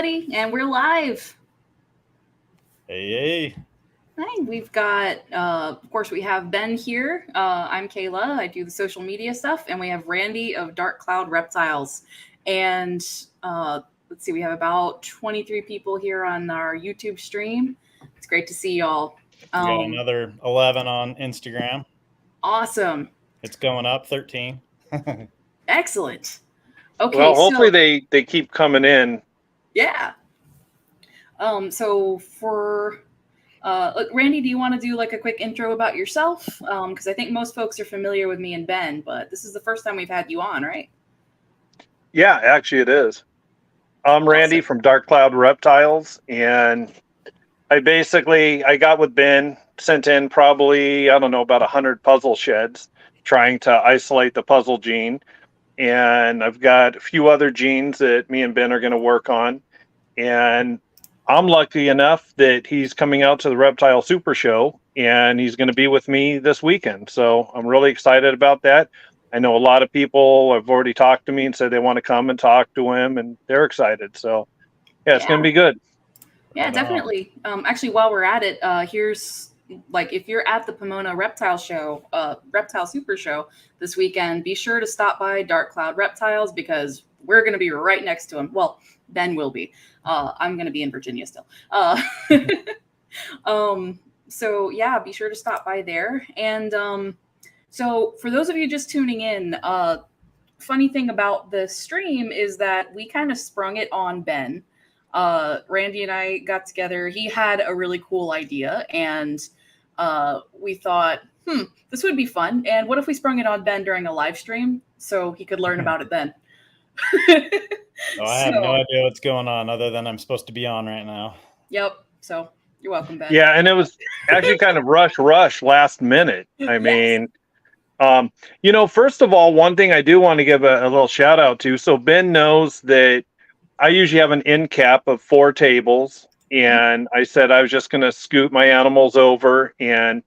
everybody, and we're live. Hey. Hi, we've got, of course, we have Ben here. I'm Kayla. I do the social media stuff, and we have Randy of Dark Cloud Reptiles. And let's see, we have about 23 people here on our YouTube stream. It's great to see y'all. We got another 11 on Instagram. Awesome. It's going up 13. Excellent. Okay. Well, hopefully they keep coming in. Yeah. So for Randy, do you want to do like a quick intro about yourself? Because I think most folks are familiar with me and Ben, but this is the first time we've had you on, right? Yeah, actually it is. I'm Randy from Dark Cloud Reptiles, and I got with Ben, sent in probably, I don't know, about 100 puzzle sheds trying to isolate the puzzle gene. And I've got a few other genes that me and Ben are going to work on. And I'm lucky enough that he's coming out to the Reptile Super Show, and he's going to be with me this weekend. So I'm really excited about that. I know a lot of people have already talked to me and said they want to come and talk to him, and they're excited. So, yeah, it's going to be good. Yeah, definitely. Actually, while we're at it, here's like if you're at the Pomona Reptile Show, Reptile Super Show this weekend, be sure to stop by Dark Cloud Reptiles because we're going to be right next to him. Well, Ben will be. I'm going to be in Virginia still. So yeah, be sure to stop by there. And so for those of you just tuning in, funny thing about the stream is that we kind of sprung it on Ben. Randy and I got together. He had a really cool idea, and we thought, this would be fun. And what if we sprung it on Ben during a live stream so he could learn about it then? I have no idea what's going on other than I'm supposed to be on right now. Yep. So you're welcome, Ben. Yeah, and it was actually kind of rush last minute. I mean, first of all, one thing I do want to give a little shout out to. So Ben knows that I usually have an end cap of 4 tables, and I said I was just going to scoot my animals over and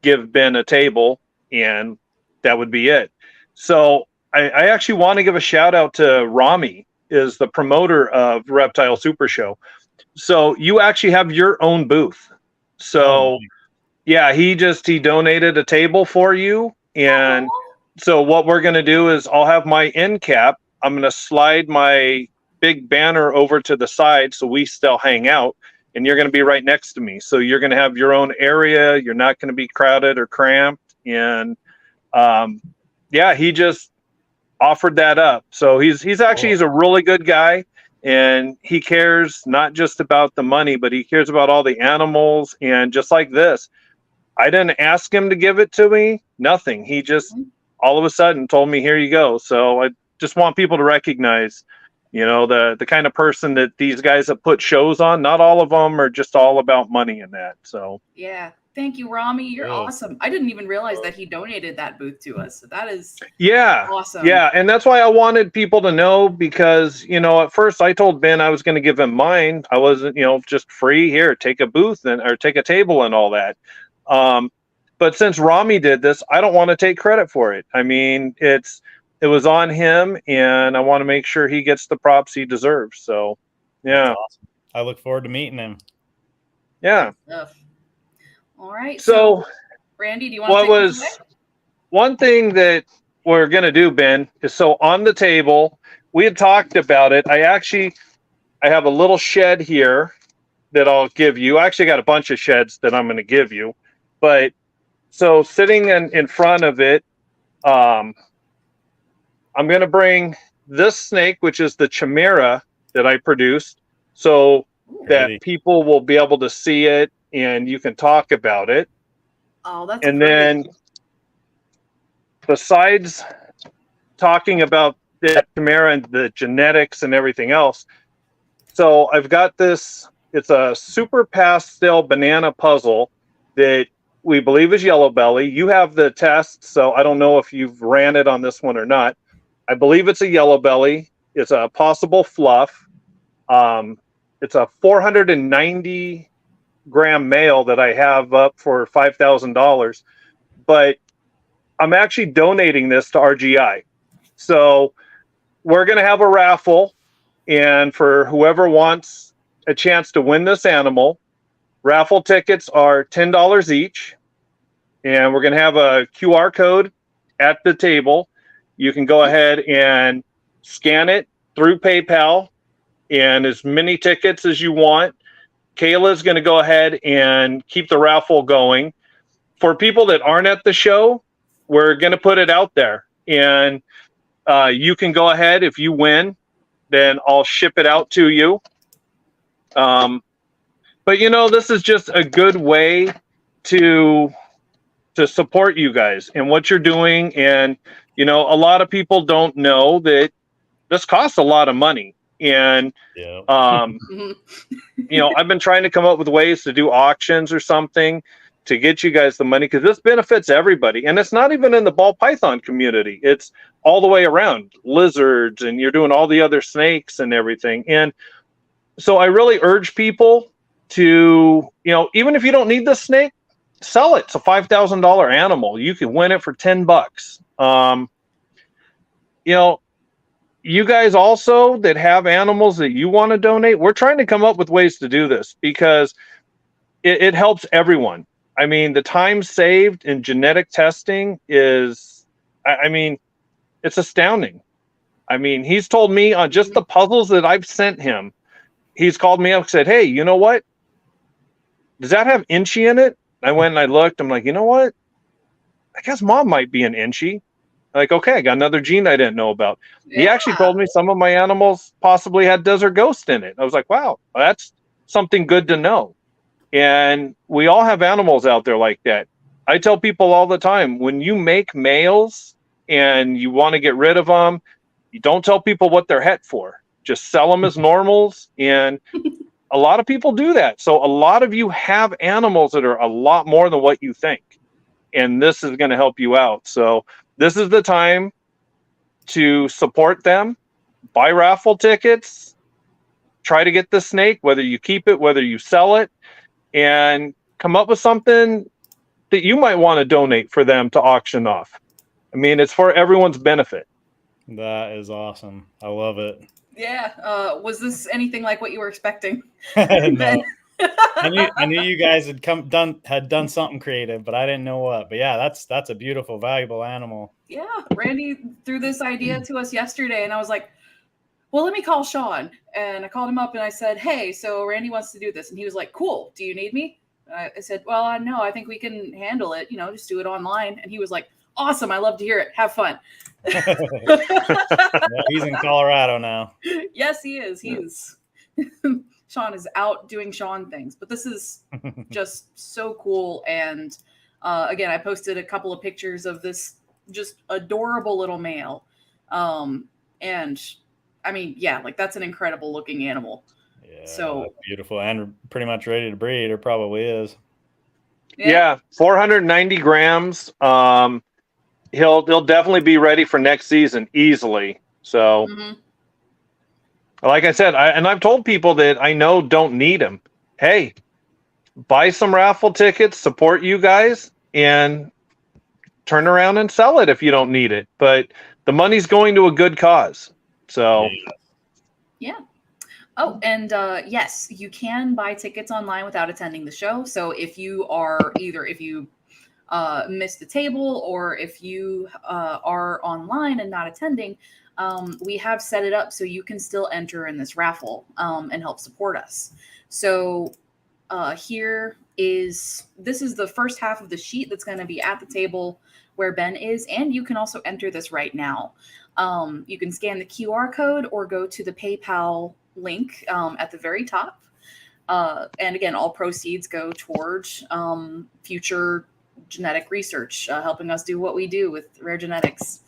give Ben a table, and that would be it. So I actually want to give a shout out to Rami, is the promoter of Reptile Super Show. So you actually have your own booth. So yeah, he donated a table for you. And so what we're going to do is I'll have my end cap. I'm going to slide my big banner over to the side so we still hang out, and you're going to be right next to me. So you're going to have your own area. You're not going to be crowded or cramped. And he just offered that up. So he's a really good guy, and he cares not just about the money, but he cares about all the animals. And just like this, I didn't ask him to give it to me, nothing. He just all of a sudden told me, here you go. So I just want people to recognize, the kind of person that these guys have put shows on. Not all of them are just all about money and that. So yeah. Thank you, Rami. You're awesome. I didn't even realize that he donated that booth to us. So that is awesome. Yeah, and that's why I wanted people to know, because, at first I told Ben I was going to give him mine. I wasn't, just free here, take a booth or take a table and all that. But since Rami did this, I don't want to take credit for it. I mean, it was on him, and I want to make sure he gets the props he deserves. So, yeah. That's awesome. I look forward to meeting him. Yeah. All right. So, Randy, do you want to take it away? One thing that we're going to do, Ben, is so on the table, we had talked about it. I have a little shed here that I'll give you. I actually got a bunch of sheds that I'm going to give you. But so sitting in front of it, I'm going to bring this snake, which is the chimera that I produced, so that people will be able to see it and you can talk about it. Oh, that's and great. Then besides talking about the chimera and the genetics and everything else, so I've got this, it's a super pastel banana puzzle that we believe is yellow belly. You have the test, so I don't know if you've ran it on this one or not. I believe it's a yellow belly. It's a possible fluff. It's a 490 gram male that I have up for $5,000, but I'm actually donating this to RGI. So we're going to have a raffle, And for whoever wants a chance to win this animal, raffle tickets are $10 each. And we're going to have a QR code at the table. You can go ahead and scan it through PayPal, and as many tickets as you want. Kayla's going to go ahead and keep the raffle going. For people that aren't at the show, we're going to put it out there. And you can go ahead. If you win, then I'll ship it out to you. But, this is just a good way to support you guys and what you're doing. And, a lot of people don't know that this costs a lot of money. And, I've been trying to come up with ways to do auctions or something to get you guys the money, because this benefits everybody. And it's not even in the ball python community. It's all the way around, lizards, and you're doing all the other snakes and everything. And so I really urge people to, even if you don't need the snake, sell it. It's a $5,000 animal. You can win it for $10. You guys also that have animals that you want to donate, we're trying to come up with ways to do this, because it helps everyone. I mean, the time saved in genetic testing is, it's astounding. I mean, he's told me on just the puzzles that I've sent him, he's called me up and said, hey, you know what? Does that have Inchy in it? I went and I looked. I'm like, you know what? I guess Mom might be an Inchy. Like, okay, I got another gene I didn't know about. Yeah. He actually told me some of my animals possibly had desert ghost in it. I was like, wow, that's something good to know. And we all have animals out there like that. I tell people all the time, when you make males and you want to get rid of them, you don't tell people what they're het for. Just sell them as normals. And a lot of people do that. So a lot of you have animals that are a lot more than what you think. And this is going to help you out. So this is the time to support them, buy raffle tickets, try to get the snake, whether you keep it, whether you sell it, and come up with something that you might want to donate for them to auction off. I mean, it's for everyone's benefit. That is awesome. I love it. Yeah. Was this anything like what you were expecting? No. I knew you guys had done something creative, but I didn't know what. But yeah, that's a beautiful, valuable animal. Yeah, Randy threw this idea to us yesterday, and I was like, well, let me call Sean. And I called him up and I said, hey, so Randy wants to do this. And he was like, cool. Do you need me? I said, well, no, I think we can handle it. Just do it online. And he was like, awesome. I love to hear it. Have fun. Yeah, he's in Colorado now. Yes, he is. He's Sean is out doing Sean things. But this is just so cool. And again, I posted a couple of pictures of this just adorable little male. And I mean, yeah, like that's an incredible looking animal. Yeah, so beautiful and pretty much ready to breed, or probably is. Yeah, 490 grams. He'll definitely be ready for next season easily. So, like I said, I've told people that I know don't need him. Hey, buy some raffle tickets, support you guys, and turn around and sell it if you don't need it. But the money's going to a good cause. So, yeah. Oh, and yes, you can buy tickets online without attending the show. So if you missed the table, or if you are online and not attending, we have set it up so you can still enter in this raffle and help support us. So this is the first half of the sheet that's going to be at the table where Ben is, and you can also enter this right now. You can scan the QR code or go to the PayPal link at the very top. And again, all proceeds go towards future genetic research, helping us do what we do with Rare Genetics.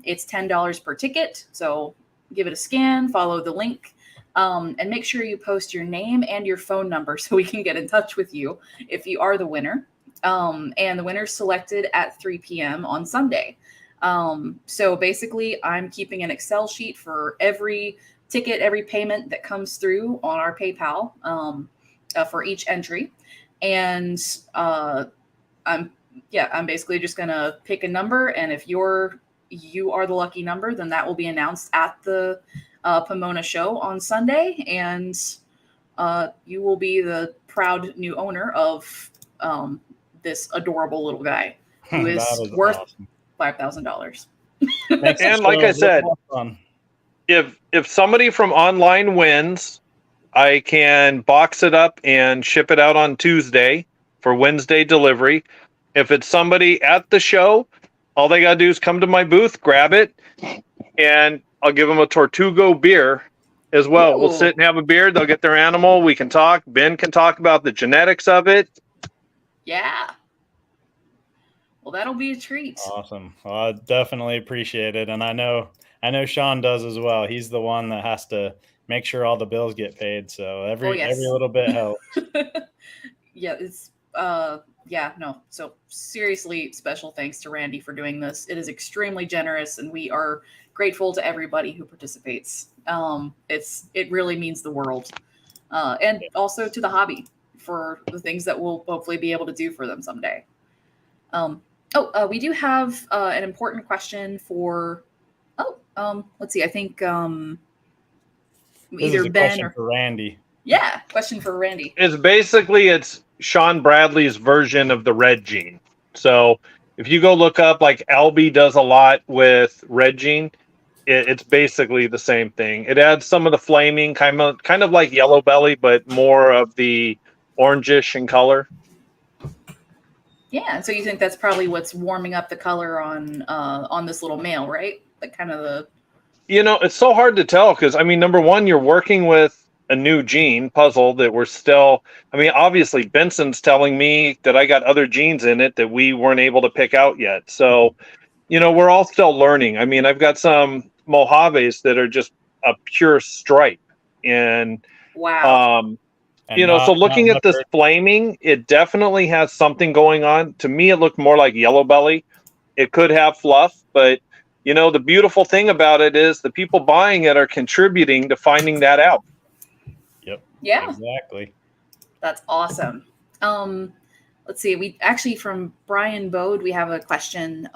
It's $10 per ticket, so give it a scan, follow the link, and make sure you post your name and your phone number so we can get in touch with you if you are the winner. And the winner's selected at 3 p.m. on Sunday. So basically, I'm keeping an Excel sheet for every ticket, every payment that comes through on our PayPal for each entry. And I'm basically just going to pick a number. And if you are the lucky number, then that will be announced at the Pomona show on Sunday, and you will be the proud new owner of this adorable little guy who is, That is worth awesome. $5,000. Makes the And like show I a little said, more fun. if somebody from online wins, I can box it up and ship it out on Tuesday for Wednesday delivery. If it's somebody at the show, all they gotta do is come to my booth, grab it, and I'll give them a Tortugo beer as well. We'll Ooh. sit and have a beer. They'll get their animal. We can talk. Ben can talk about the genetics of it. Yeah. Well, that'll be a treat. Awesome. Well, I definitely appreciate it, and I know Sean does as well. He's the one that has to make sure all the bills get paid. So every little bit helps. Yeah, it's no. So seriously, special thanks to Randy for doing this. It is extremely generous, and we are grateful to everybody who participates. It really means the world, and also to the hobby for the things that we'll hopefully be able to do for them someday. We do have an important question for. Let's see. I think This either is a Ben question or for Randy. yeah, question for Randy. It's Sean Bradley's version of the red gene. So if you go look up, like Albie does a lot with red gene, it's basically the same thing. It adds some of the flaming, kind of like yellow belly, but more of the orangish in color. Yeah, so you think that's probably what's warming up the color on this little male, right? Like kind of the. It's so hard to tell because number one, you're working with a new gene puzzle that we're still. Obviously Benson's telling me that I got other genes in it that we weren't able to pick out yet. So, we're all still learning. I've got some Mojaves that are just a pure stripe, and Wow. so looking at this flaming, it definitely has something going on. To me, it looked more like yellow belly. It could have fluff, but the beautiful thing about it is the people buying it are contributing to finding that out. Yep. Yeah. Exactly. That's awesome. Let's see. We actually, from Brian Bode, we have a question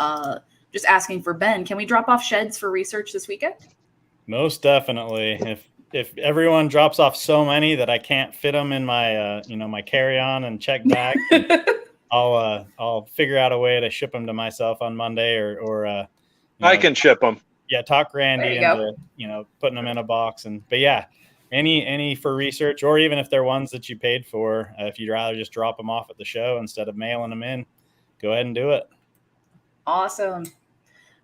just asking for Ben. Can we drop off sheds for research this weekend? Most definitely. If everyone drops off so many that I can't fit them in my my carry-on and check bag, I'll figure out a way to ship them to myself on Monday or I can ship them. Yeah, talk Randy There you into putting them in a box, but yeah, any for research, or even if they're ones that you paid for, if you'd rather just drop them off at the show instead of mailing them in, go ahead and do it. Awesome.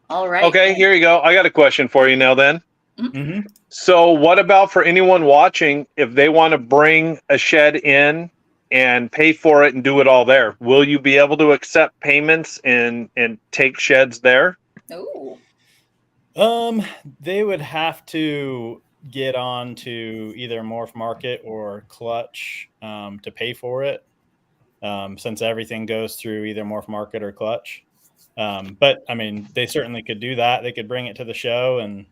All right. Okay, here you go. I got a question for you now then. Mm-hmm. So what about for anyone watching, if they want to bring a shed in and pay for it and do it all there, will you be able to accept payments and take sheds there? Ooh. They would have to get on to either Morph Market or Clutch to pay for it, since everything goes through either Morph Market or Clutch. But they certainly could do that. They could bring it to the show and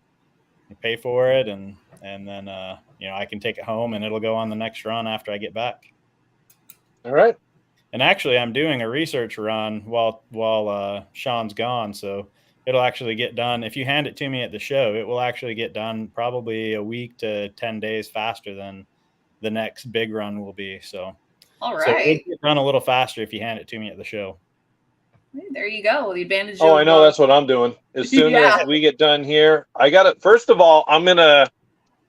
pay for it, and then I can take it home and it'll go on the next run after I get back. All right. And actually, I'm doing a research run while Sean's gone, so it'll actually get done. If you hand it to me at the show, it will actually get done probably a week to 10 days faster than the next big run will be. So, all right. So it'll get done a little faster if you hand it to me at the show. There you go. The advantage. Oh, I know. That's what I'm doing. As soon as we get done here, I got it. First of all, I'm going to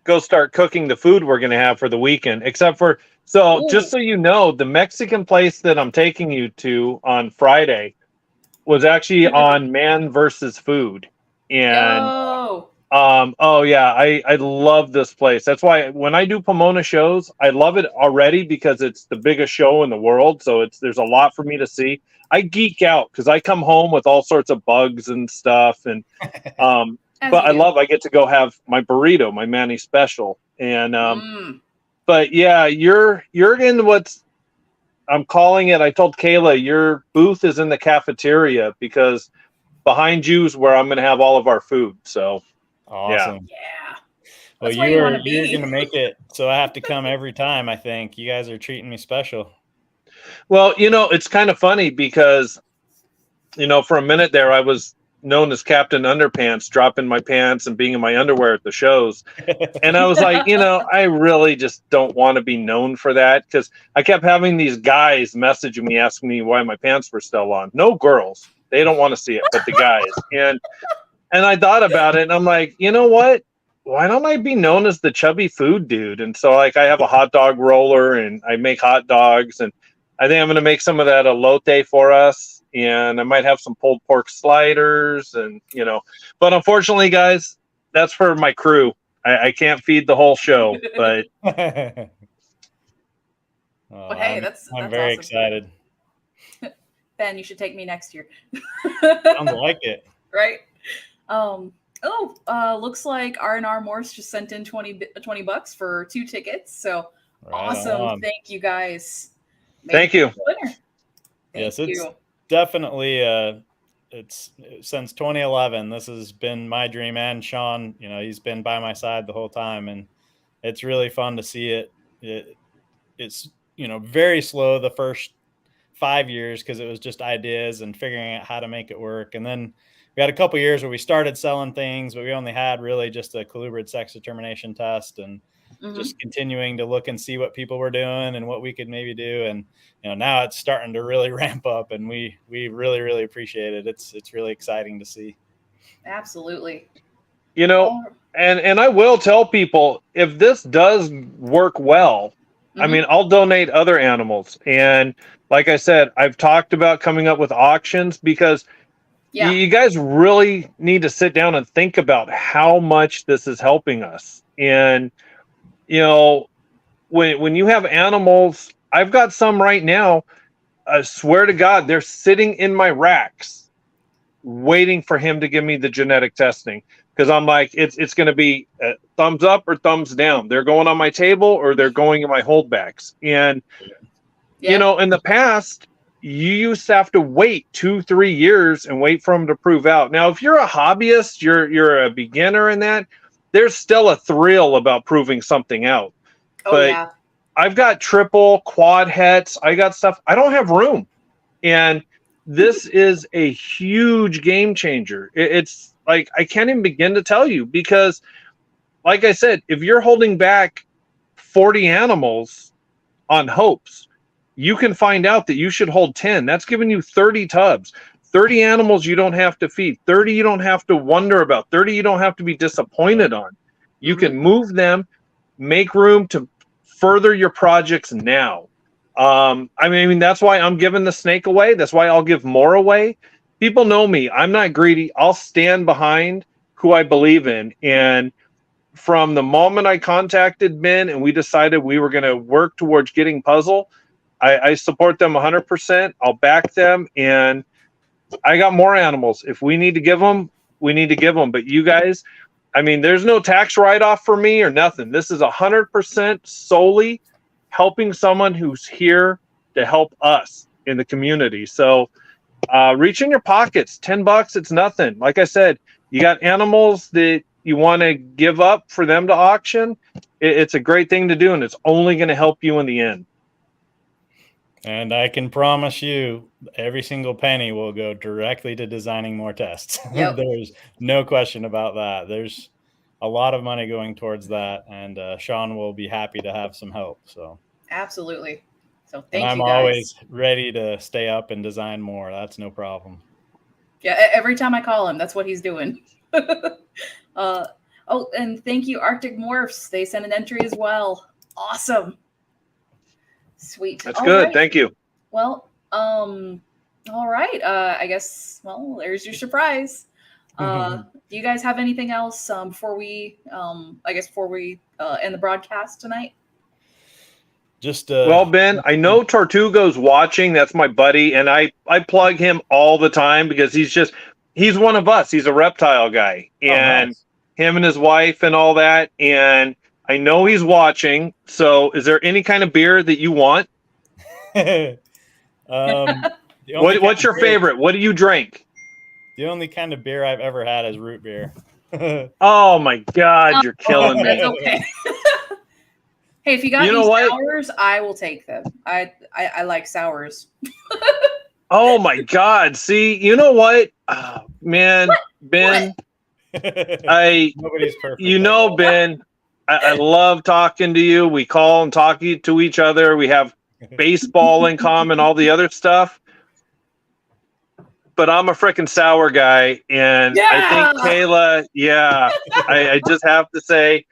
go start cooking the food we're going to have for the weekend, except for, just so you know, the Mexican place that I'm taking you to on Friday was actually on Man versus Food. And, I love this place. That's why when I do Pomona shows, I love it already because it's the biggest show in the world. So there's a lot for me to see. I geek out because I come home with all sorts of bugs and stuff. And, but I get to go have my burrito, my Manny special. And, but yeah, you're in what's, I'm calling it. I told Kayla, your booth is in the cafeteria because behind you is where I'm going to have all of our food. So awesome. Yeah. Well, you're going to make it. So I have to come every time. I think you guys are treating me special. Well, it's kind of funny because, for a minute there, I was known as Captain Underpants, dropping my pants and being in my underwear at the shows. And I was like, I really just don't want to be known for that, because I kept having these guys messaging me, asking me why my pants were still on. No girls. They don't want to see it, but the guys. And I thought about it, and I'm like, you know what? Why don't I be known as the chubby food dude? And so, like, I have a hot dog roller, and I make hot dogs, and I think I'm going to make some of that elote for us, and I might have some pulled pork sliders, and But unfortunately, guys, that's for my crew. I can't feed the whole show, but But hey, that's I'm very awesome. excited. Ben, you should take me next year. Sounds like it. Right? Looks like R&R Morse just sent in $20 for 2 tickets. So Right awesome. on. Thank you guys. Thank you. Winner. Yes, Thank it's you. definitely it's since 2011. This has been my dream, and Sean, he's been by my side the whole time, and it's really fun to see it. It's very slow the first 5 years, because it was just ideas and figuring out how to make it work. And then we had a couple years where we started selling things, but we only had really just a colubrid sex determination test, and just continuing to look and see what people were doing and what we could maybe do. And now it's starting to really ramp up, and we really, really appreciate it. It's really exciting to see. Absolutely. And I will tell people, if this does work well, I mean, I'll donate other animals. And like I said, I've talked about coming up with auctions, because you guys really need to sit down and think about how much this is helping us. And, when you have animals, I've got some right now, I swear to God, they're sitting in my racks waiting for him to give me the genetic testing. Because I'm like, it's going to be thumbs up or thumbs down. They're going on my table or they're going in my holdbacks. And, in the past, you used to have to wait 2-3 years and wait for them to prove out. Now, if you're a hobbyist, you're a beginner in that, there's still a thrill about proving something out. But I've got triple, quad hets. I got stuff. I don't have room. And this is a huge game changer. It's like, I can't even begin to tell you, because like I said, if you're holding back 40 animals on hopes, you can find out that you should hold 10. That's giving you 30 tubs, 30 animals you don't have to feed, 30 you don't have to wonder about, 30 you don't have to be disappointed on. You can move them, make room to further your projects now. I mean, that's why I'm giving the snake away. That's why I'll give more away. People know me. I'm not greedy. I'll stand behind who I believe in. And from the moment I contacted Ben and we decided we were going to work towards getting Puzzle, I support them 100%. I'll back them. And I got more animals. If we need to give them, we need to give them. But you guys, I mean, there's no tax write-off for me or nothing. This is 100% solely helping someone who's here to help us in the community. So reach in your pockets. $10, it's nothing. Like I said, you got animals that you want to give up for them to auction. It's a great thing to do, and it's only going to help you in the end. And I can promise you, every single penny will go directly to designing more tests. Yep. There's no question about that. There's a lot of money going towards that, and Sean will be happy to have some help. So absolutely. So thank I'm you guys. always ready to stay up and design more. That's no problem. Yeah, every time I call him, that's what he's doing. And thank you, Arctic Morphs. They sent an entry as well. Awesome. Sweet. That's good. Right. Thank you. Well, all right. I guess, well, there's your surprise. Do you guys have anything else before we end the broadcast tonight? Just well, Ben, I know Tortugo's watching. That's my buddy, and I plug him all the time because he's one of us. He's a reptile guy, and nice. Him and his wife and all that. And I know he's watching. So, is there any kind of beer that you want? What's your favorite? What do you drink? The only kind of beer I've ever had is root beer. Oh my God, you're killing me. That's okay. Hey, if you got any sours, I will take them. I like sours. Oh my God. See, you know what? Man, Ben, Nobody's perfect. Ben, I love talking to you. We call and talk to each other. We have baseball in common, all the other stuff. But I'm a freaking sour guy, and I think Kayla, I just have to say,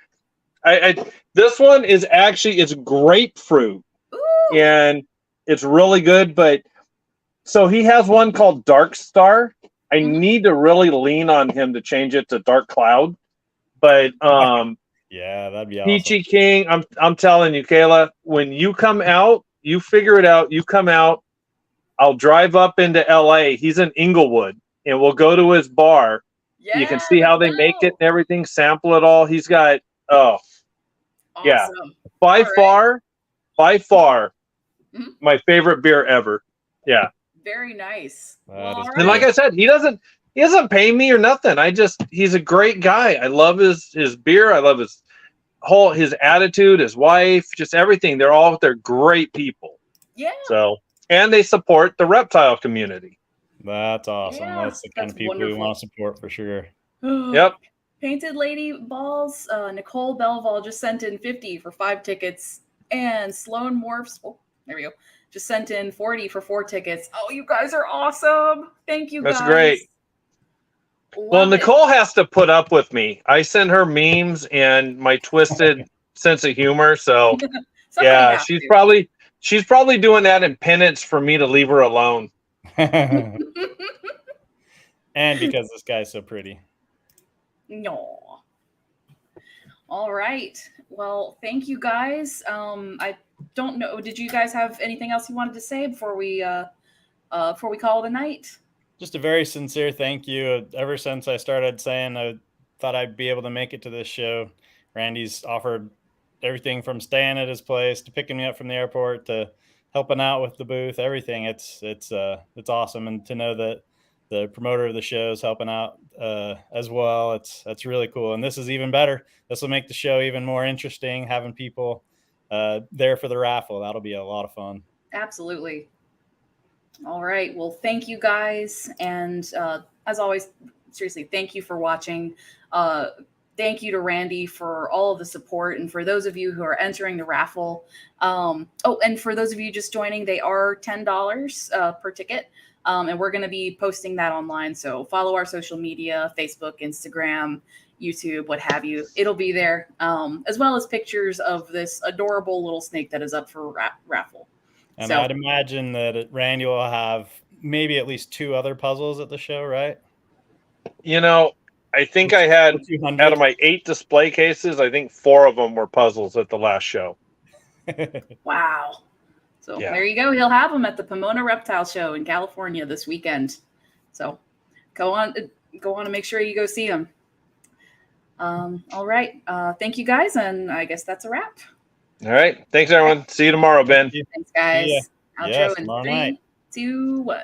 this one is actually, it's grapefruit. Ooh. And it's really good. But so he has one called Dark Star. I need to really lean on him to change it to Dark Cloud. But yeah, that'd be awesome. Peachy King, I'm telling you, Kayla, when you come out, you figure it out. You come out. I'll drive up into LA. He's in Inglewood, and we'll go to his bar. Yeah, you can see how they make it and everything, sample it all. He's got awesome. Yeah. By far, my favorite beer ever. Yeah. Very nice. And like I said, he doesn't pay me or nothing. He's a great guy. I love his beer. I love his attitude, his wife, just everything. They're great people. Yeah. So, and they support the reptile community. That's awesome. Yeah, that's the kind of people we want to support for sure. Yep. Painted Lady Balls, Nicole Belval just sent in 50 for 5 tickets, and Sloan Morphs, there we go, just sent in 40 for 4 tickets. Oh, you guys are awesome. Thank you guys. That's great. Well, Nicole has to put up with me. I send her memes and my twisted sense of humor. So yeah, she's probably doing that in penance for me to leave her alone. And because this guy's so pretty. No. All right. Well, thank you guys. I don't know. Did you guys have anything else you wanted to say before we call it a night? Just a very sincere thank you. Ever since I started saying I thought I'd be able to make it to this show, Randy's offered everything from staying at his place to picking me up from the airport to helping out with the booth, everything. It's awesome. And to know that the promoter of the show is helping out as well. That's really cool. And this is even better. This will make the show even more interesting, having people there for the raffle. That'll be a lot of fun. Absolutely. All right. Well, thank you guys. And as always, seriously, thank you for watching. Thank you to Randy for all of the support. And for those of you who are entering the raffle, and for those of you just joining, they are $10 per ticket. And we're going to be posting that online. So follow our social media, Facebook, Instagram, YouTube, what have you. It'll be there, as well as pictures of this adorable little snake that is up for raffle. And I'd imagine that Randy will have maybe at least 2 other puzzles at the show, right? I think I had, out of my 8 display cases, I think 4 of them were puzzles at the last show. Wow. So There you go. He'll have them at the Pomona Reptile Show in California this weekend. So go on and make sure you go see him. All right. Thank you guys. And I guess that's a wrap. All right. Thanks, everyone. See you tomorrow, Ben. Thanks, guys. Outro in tomorrow 3, night. 2, 1.